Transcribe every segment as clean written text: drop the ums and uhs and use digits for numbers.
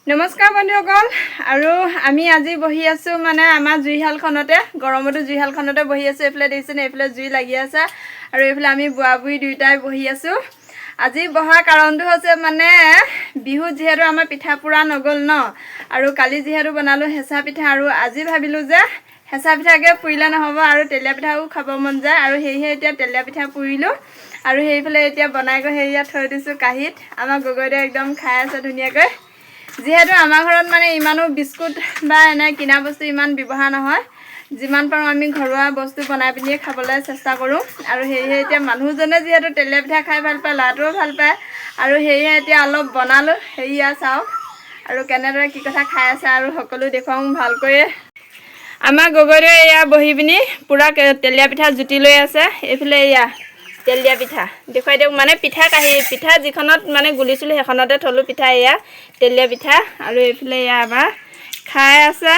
নমস্কাৰ বন্ধুসকল আৰু আমি আজি বহি আছো মানে আমাৰ জুইহালখনতে গৰমতো জুইহালখনতে বহি আছো এফালে দেখিছেন এফালে জুই লাগি আছে আৰু এফালে আমি বুঢ়ী দুইটাই বহি আছো আজি বহা কাৰণটো হৈছে মানে বিহু যেহেতু আমাৰ পিঠা পুৰা নগল ন আৰু কালি যেহেতু বনালো হেঁচা পিঠা আৰু আজি ভাবিলো যে হেঁচা পিঠাকে পুৰিলে নহব আৰু তেলিয়া পিঠাও খাব মন যায় আৰু সেয়ে এতিয়া তেলিয়া পিঠা পুৰিলো আৰু সেইফালে এতিয়া বনাই গৈ হেৰিয়া থৈ দিছো কাহিত আমাৰ গগৈদে একদম খাই আছে ধুনীয়াকৈ যেহেতু আমাৰ ঘৰত মানে ইমানো বিস্কুট বা এনে কিনা বস্তু ইমান ব্যৱহাৰ নহয় যিমান পাৰোঁ আমি ঘৰুৱা বস্তু বনাই পিনিয়ে খাবলৈ চেষ্টা কৰোঁ আৰু সেয়ে এতিয়া মানুহজনে যেহেতু তেলিয়া পিঠা খাই ভাল পায় ল'ৰাটোও ভাল পায় আৰু সেয়ে এতিয়া অলপ বনালোঁ সেয়া চাওক আৰু কেনেদৰে কি কথা খাই আছে আৰু সকলো দেখুৱাওঁ ভালকৈ আমাৰ গগৈৰে এয়া বহি পিনি পুৰা তেলিয়া পিঠা জুতি লৈ আছে এইফালে এয়া তেলিয়া পিঠা দেখুৱাই দিয়ক মানে পিঠা কাঢ়ি পিঠা যিখনত মানে গুলিছিলোঁ সেইখনতে থলোঁ পিঠা এয়া তেলিয়া পিঠা আৰু এইফালে এয়া আমাৰ খাই আছে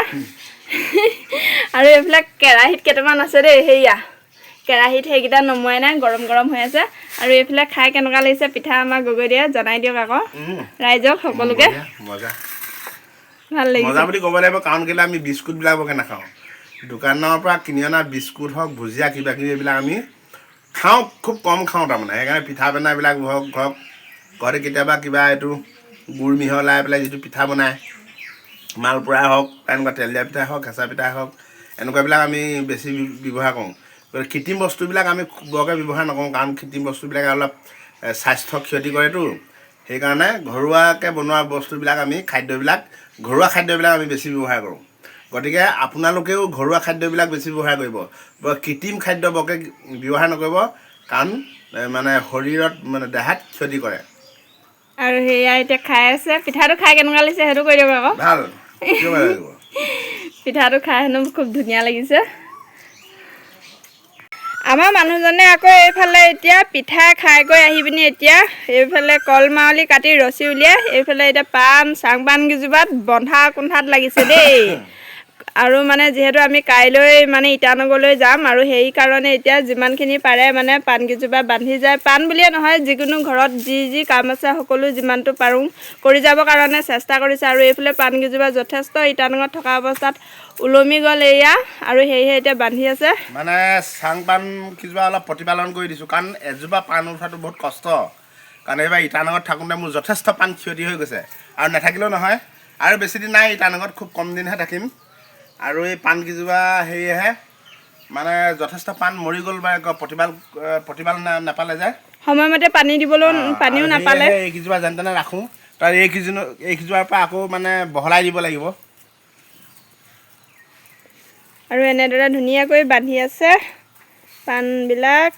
আৰু এইফালে কেৰাহীত কেইটামান আছে দেই সেয়া কেৰাহীত সেইকেইটা নমোৱাই নাই গৰম গৰম হৈ আছে আৰু এইফালে খাই কেনেকুৱা লাগিছে পিঠা আমাৰ গগৈ দিয়ে জনাই দিয়ক আকৌ ৰাইজক সকলোকে ভাল লাগিছে মজা বুলি ক'ব লাগিব কাৰণ কেলৈ আমি বিস্কুটবিলাক বৰকৈ নাখাওঁ দোকানৰ পৰা কিনি অনা বিস্কুট হওক ভুজিয়া কিবা কিবি এইবিলাক আমি খাওঁ খুব কম খাওঁ তাৰমানে সেইকাৰণে পিঠা পনাবিলাক হওক ঘৰতে কেতিয়াবা কিবা এইটো গুড় মিহলাই পেলাই যিটো পিঠা বনায় মালপুৰাই হওক এনেকুৱা তেলীয়া পিঠাই হওক হেঁচা পিঠাই হওক এনেকুৱাবিলাক আমি বেছি ব্যৱহাৰ কৰোঁ কৃত্ৰিম বস্তুবিলাক আমি বৰকৈ ব্যৱহাৰ নকৰোঁ কাৰণ কৃত্ৰিম বস্তুবিলাকে অলপ স্বাস্থ্য ক্ষতি কৰেতো সেইকাৰণে ঘৰুৱাকৈ বনোৱা বস্তুবিলাক আমি ঘৰুৱা খাদ্যবিলাক আমি বেছি ব্যৱহাৰ কৰোঁ গতিকে আপোনালোকেও ঘৰুৱা খাদ্যবিলাক বেছি ব্যৱহাৰ কৰিব কৃত্ৰিম খাদ্য বৰকৈ ব্যৱহাৰ নকৰিব কাৰণ মানে শৰীৰত মানে দেহাত ক্ষতি কৰে আৰু সেয়া এতিয়া খাই আছে পিঠাটো খাই কেনেকুৱা লাগিছে সেইটো কৈ দিয়ক আকৌ ভাল পিঠাটো খাই হেনো খুব ধুনীয়া লাগিছে আমাৰ মানুহজনে আকৌ এইফালে এতিয়া পিঠা খাই গৈ আহি পিনি এতিয়া এইফালে কল মাৱলি কাটি ৰছী উলিয়াই এইফালে এতিয়া পাণ চাংপান কেইজোপাত বন্ধা কোঠাত লাগিছে দেই আৰু মানে যিহেতু আমি কাইলৈ মানে ইটানগৰলৈ যাম আৰু সেইকাৰণে এতিয়া যিমানখিনি পাৰে মানে পাণকেইজোপা বান্ধি যায় পাণ বুলিয়ে নহয় যিকোনো ঘৰত যি কাম আছে সকলো যিমানটো পাৰোঁ কৰি যাবৰ কাৰণে চেষ্টা কৰিছে আৰু এইফালে পাণকেইজোপা যথেষ্ট ইটানগৰত থকা অৱস্থাত ওলমি গ'ল এয়া আৰু সেয়েহে এতিয়া বান্ধি আছে মানে চাংপান কেইজোপা অলপ প্ৰতিপালন কৰি দিছোঁ কাৰণ এজোপা পাণ উঠাটো বহুত কষ্ট কাৰণ এইবাৰ ইটানগৰত থাকোঁতে মোৰ যথেষ্ট পাণ ক্ষতি হৈ গৈছে আৰু নাথাকিলেও নহয় আৰু বেছি দিন নাই ইটানগৰত খুব কম দিনহে থাকিম আৰু এই পাণকেইজোপা সেয়েহে মানে যথেষ্ট পাণ মৰি গ'ল বা প্ৰতিপাল নাপালে যে সময়মতে পানী দিবলৈও পানীও নাপালে এইকেইজোপা যেনে তেনে ৰাখোঁ তাৰ এইকেইজোপাৰ পৰা আকৌ মানে বহলাই দিব লাগিব আৰু এনেদৰে ধুনীয়াকৈ বান্ধি আছে পাণবিলাক